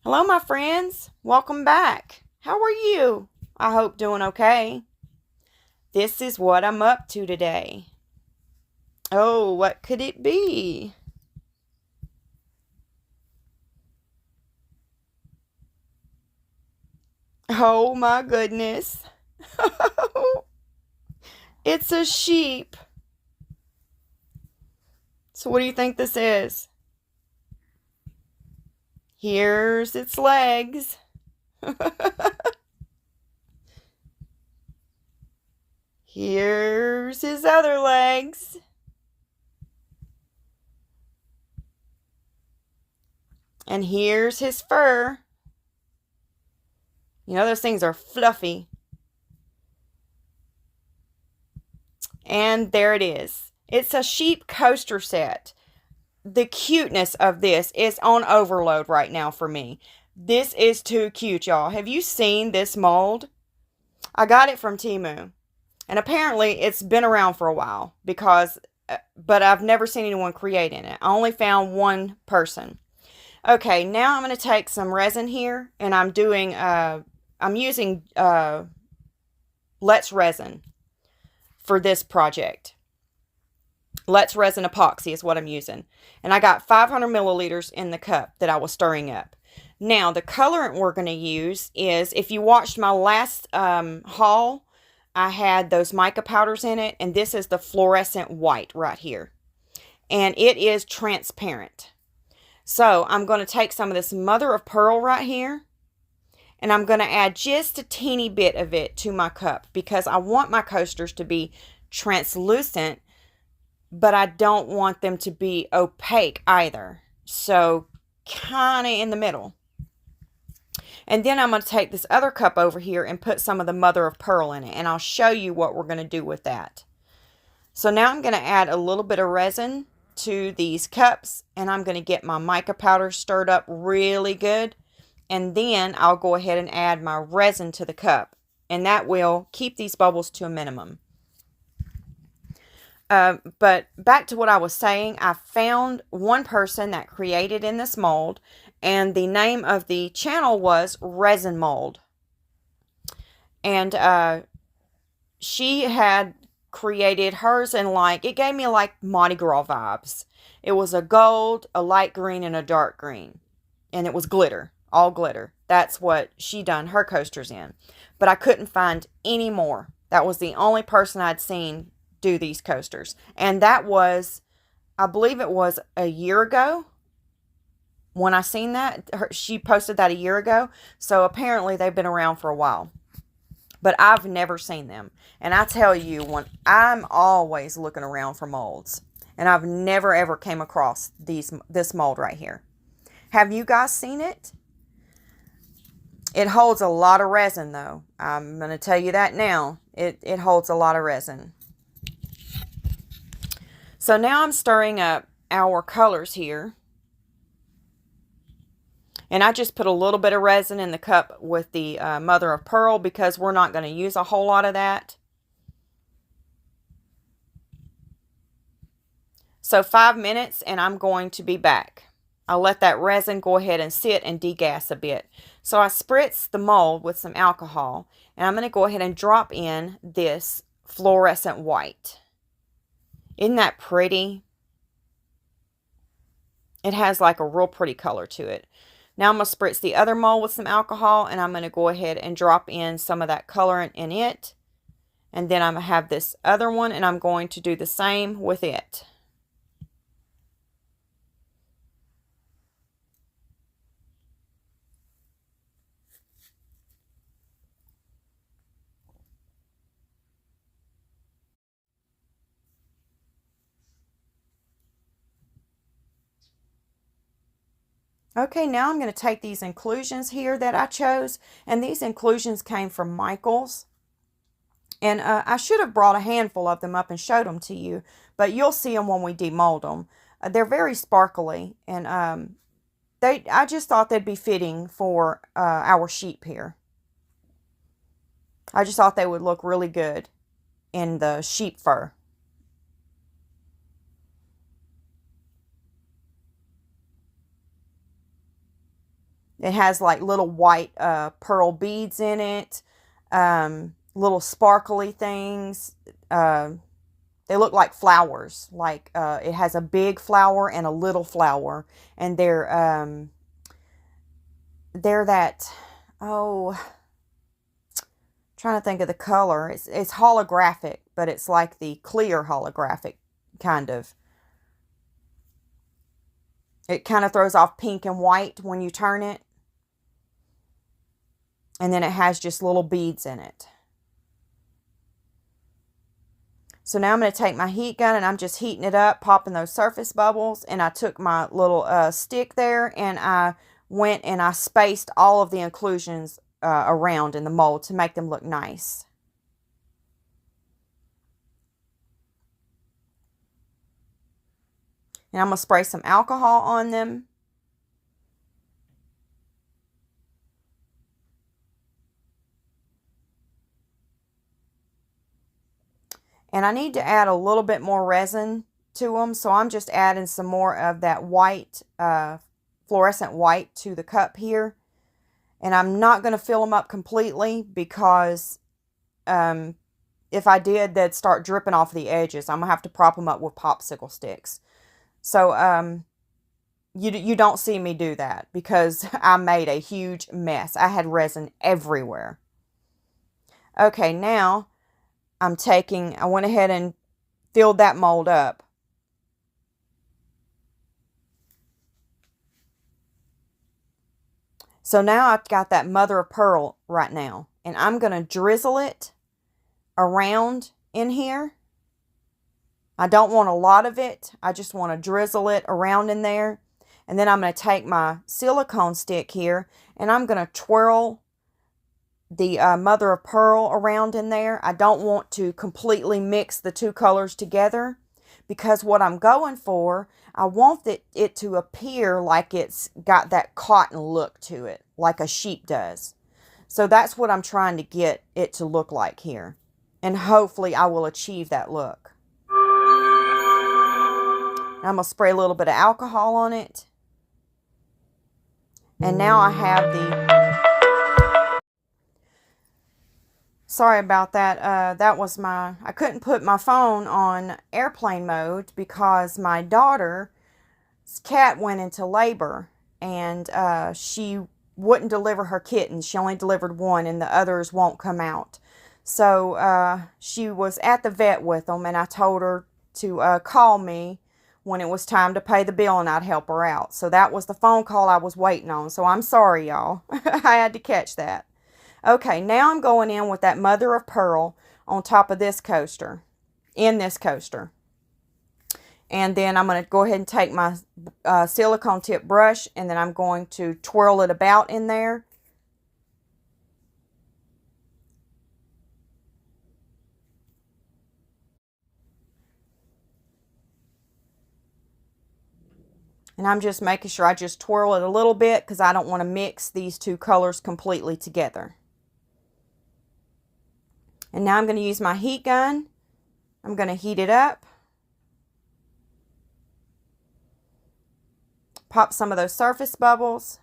Hello, my friends. Welcome back. How are you? I hope doing okay. This is what I'm up to today. Oh, what could it be? Oh, my goodness. It's a sheep. So, what do you think this is? Here's its legs. Here's his other legs. And here's his fur. You know, those things are fluffy. And there it is. It's a sheep coaster set. The cuteness of this is on overload right now for me. This is too cute, y'all. Have you seen this mold? I got it from Temu. And apparently it's been around for a while but I've never seen anyone creating it. I only found one person. Okay, now I'm going to take some resin here and I'm using Let's Resin for this project. Let's Resin epoxy is what I'm using. And I got 500 milliliters in the cup that I was stirring up. Now, the colorant we're going to use is, if you watched my last haul, I had those mica powders in it. And this is the fluorescent white right here. And it is transparent. So, I'm going to take some of this mother of pearl right here. And I'm going to add just a teeny bit of it to my cup, because I want my coasters to be translucent, but I don't want them to be opaque either. So kind of in the middle. And then I'm going to take this other cup over here and put some of the mother of pearl in it. And I'll show you what we're going to do with that. So now I'm going to add a little bit of resin to these cups. And I'm going to get my mica powder stirred up really good. And then I'll go ahead and add my resin to the cup. And that will keep these bubbles to a minimum. But back to what I was saying, I found one person that created in this mold, and the name of the channel was Resin Mold. And she had created hers in it gave me like Mardi Gras vibes. It was a gold, a light green, and a dark green. And it was glitter, all glitter. That's what she done her coasters in. But I couldn't find any more. That was the only person I'd seen do these coasters. And that was, I believe it was a year ago when I seen that. She posted that a year ago. So apparently they've been around for a while. But I've never seen them. And I tell you, I'm always looking around for molds. And I've never ever came across this mold right here. Have you guys seen it? It holds a lot of resin though. I'm going to tell you that now. It holds a lot of resin. So now I'm stirring up our colors here. And I just put a little bit of resin in the cup with the mother of pearl, because we're not going to use a whole lot of that. So 5 minutes and I'm going to be back. I'll let that resin go ahead and sit and degas a bit. So I spritz the mold with some alcohol, and I'm going to go ahead and drop in this fluorescent white. Isn't that pretty? It has like a real pretty color to it. Now I'm going to spritz the other mold with some alcohol, and I'm going to go ahead and drop in some of that colorant in it. And then I'm going to have this other one, and I'm going to do the same with it. Okay, now I'm going to take these inclusions here that I chose, and these inclusions came from Michael's. And I should have brought a handful of them up and showed them to you, but you'll see them when we demold them. They're very sparkly, and I just thought they'd be fitting for our sheep here. I just thought they would look really good in the sheep fur. It has like little white pearl beads in it, little sparkly things. They look like flowers. Like it has a big flower and a little flower, and they're that, oh, trying to think of the color. It's holographic, but it's like the clear holographic kind of. It kind of throws off pink and white when you turn it. And then it has just little beads in it. So now I'm going to take my heat gun and I'm just heating it up, popping those surface bubbles. And I took my little stick there and I went and I spaced all of the inclusions around in the mold to make them look nice. And I'm going to spray some alcohol on them. And I need to add a little bit more resin to them. So I'm just adding some more of that white, fluorescent white to the cup here. And I'm not going to fill them up completely because if I did, they'd start dripping off the edges. I'm going to have to prop them up with popsicle sticks. So you don't see me do that because I made a huge mess. I had resin everywhere. Okay, now I went ahead and filled that mold up. So now I've got that mother of pearl right now. And I'm going to drizzle it around in here. I don't want a lot of it. I just want to drizzle it around in there. And then I'm going to take my silicone stick here and I'm going to twirl the mother of pearl around in there. I don't want to completely mix the two colors together because what I'm going for, I want it to appear like it's got that cotton look to it, like a sheep does. So that's what I'm trying to get it to look like here. And hopefully I will achieve that look. I'm going to spray a little bit of alcohol on it. And now I have the... Sorry about that. That was I couldn't put my phone on airplane mode because my daughter's cat went into labor. And she wouldn't deliver her kittens. She only delivered one and the others won't come out. So she was at the vet with them and I told her to call me when it was time to pay the bill and I'd help her out. So that was the phone call I was waiting on. So I'm sorry, y'all. I had to catch that. Okay, now I'm going in with that mother of pearl on top of this coaster, in this coaster. And then I'm going to go ahead and take my silicone tip brush and then I'm going to twirl it about in there. And I'm just making sure I just twirl it a little bit because I don't want to mix these two colors completely together. And now I'm going to use my heat gun. I'm going to heat it up. Pop some of those surface bubbles.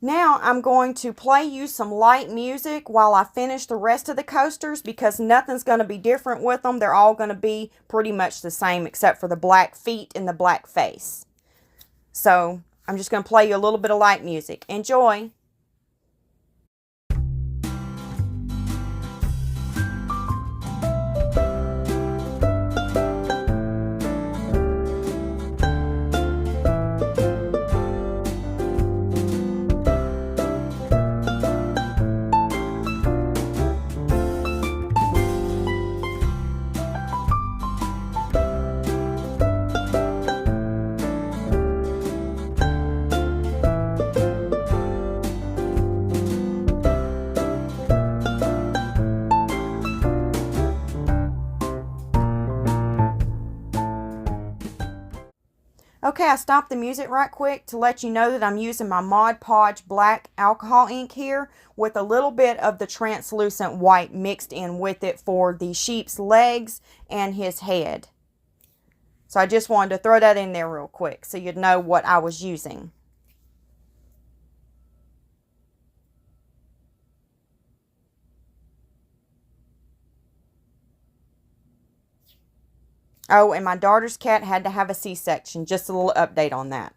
Now I'm going to play you some light music while I finish the rest of the coasters because nothing's going to be different with them. They're all going to be pretty much the same except for the black feet and the black face. So I'm just going to play you a little bit of light music. Enjoy! Okay, I stopped the music right quick to let you know that I'm using my Mod Podge black alcohol ink here with a little bit of the translucent white mixed in with it for the sheep's legs and his head. So I just wanted to throw that in there real quick so you'd know what I was using. Oh, and my daughter's cat had to have a C-section. Just a little update on that.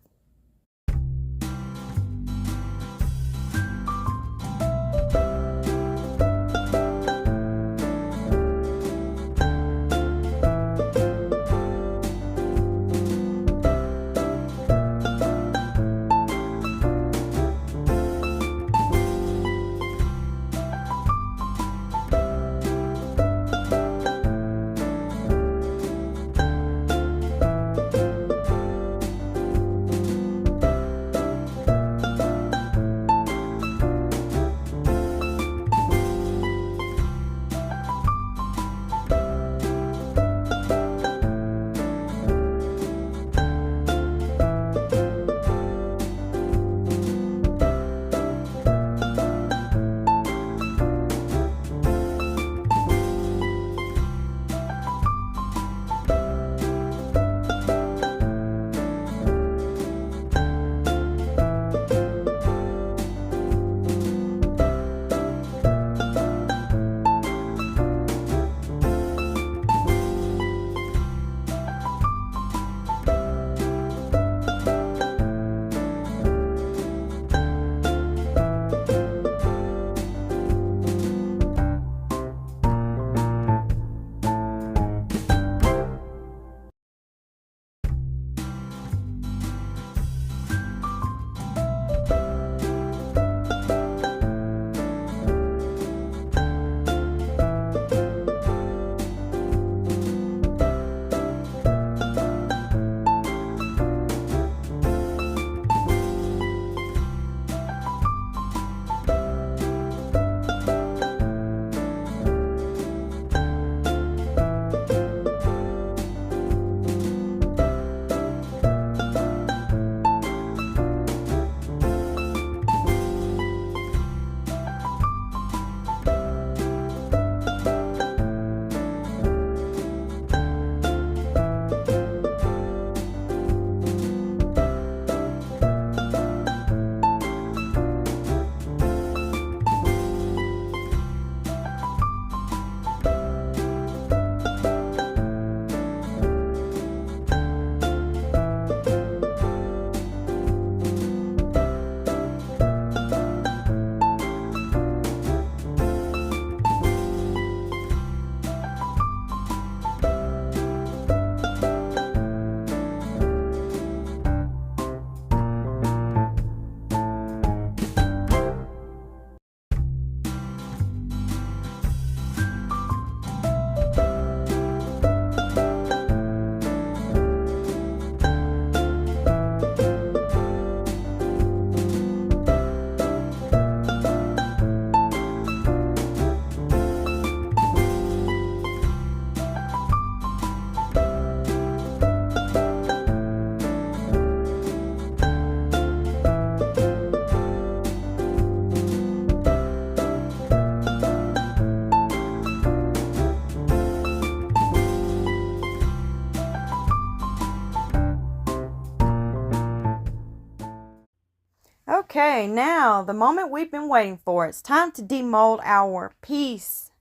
Okay, now the moment we've been waiting for. It's time to demold our piece.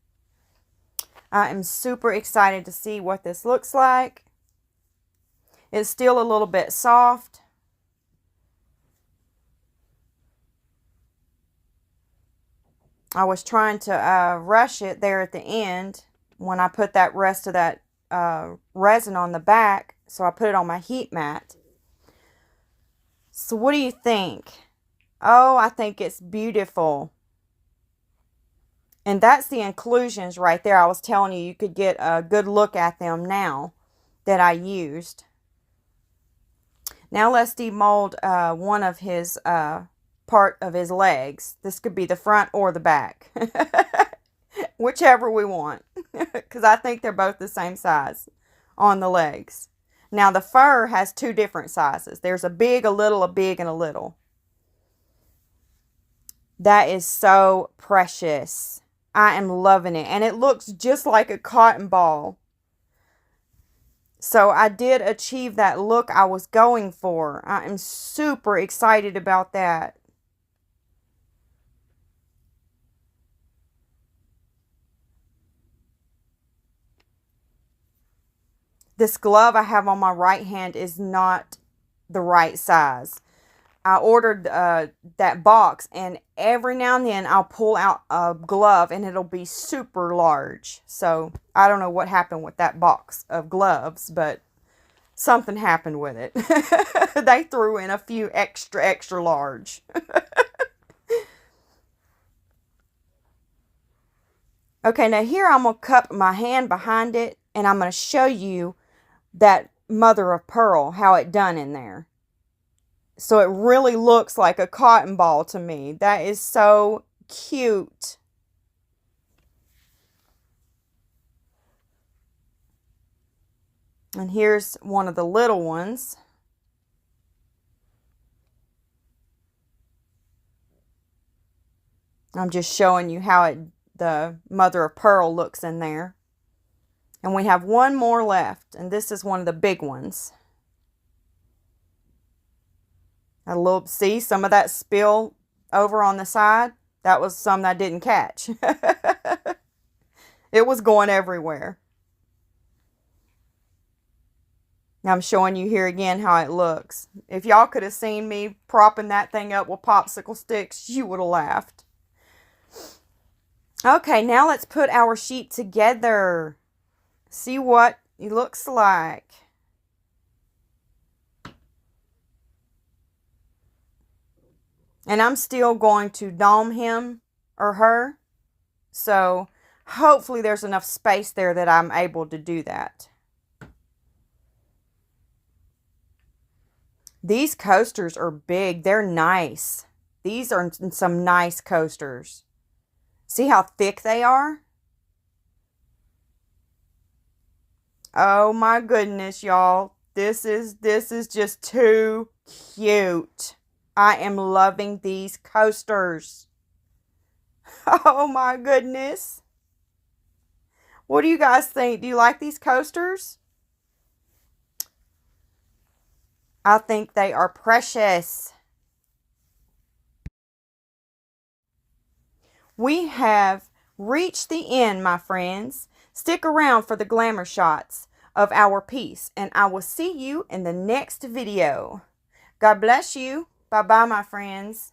I am super excited to see what this looks like. It's still a little bit soft. I was trying to rush it there at the end when I put that rest of that resin on the back. So I put it on my heat mat. So what do you think? Oh, I think it's beautiful. And that's the inclusions right there. I was telling you, you could get a good look at them now that I used. Now let's demold one of his part of his legs. This could be the front or the back. Whichever we want. Because I think they're both the same size on the legs. Now the fur has two different sizes. There's a big, a little, a big, and a little. That is so precious. I am loving it. And it looks just like a cotton ball. So I did achieve that look I was going for. I am super excited about that. This glove I have on my right hand is not the right size. I ordered that box, and every now and then I'll pull out a glove and it'll be super large. So I don't know what happened with that box of gloves, but something happened with it. They threw in a few extra large. Okay, now here I'm going to cup my hand behind it, and I'm going to show you that mother of pearl, how it done in there. So it really looks like a cotton ball to me. That is so cute. And here's one of the little ones. I'm just showing you how the mother of pearl looks in there. And we have one more left, and this is one of the big ones. A little, see some of that spill over on the side? That was some that I didn't catch. It was going everywhere. Now I'm showing you here again how it looks. If y'all could have seen me propping that thing up with popsicle sticks, you would have laughed. Okay, now let's put our sheet together. See what it looks like. And I'm still going to dome him or her. So hopefully there's enough space there that I'm able to do that. These coasters are big. They're nice. These are some nice coasters. See how thick they are? Oh my goodness, y'all. This is just too cute. I am loving these coasters. Oh my goodness. What do you guys think? Do you like these coasters? I think they are precious. We have reached the end, my friends. Stick around for the glamour shots of our piece, and I will see you in the next video. God bless you. Bye-bye, my friends.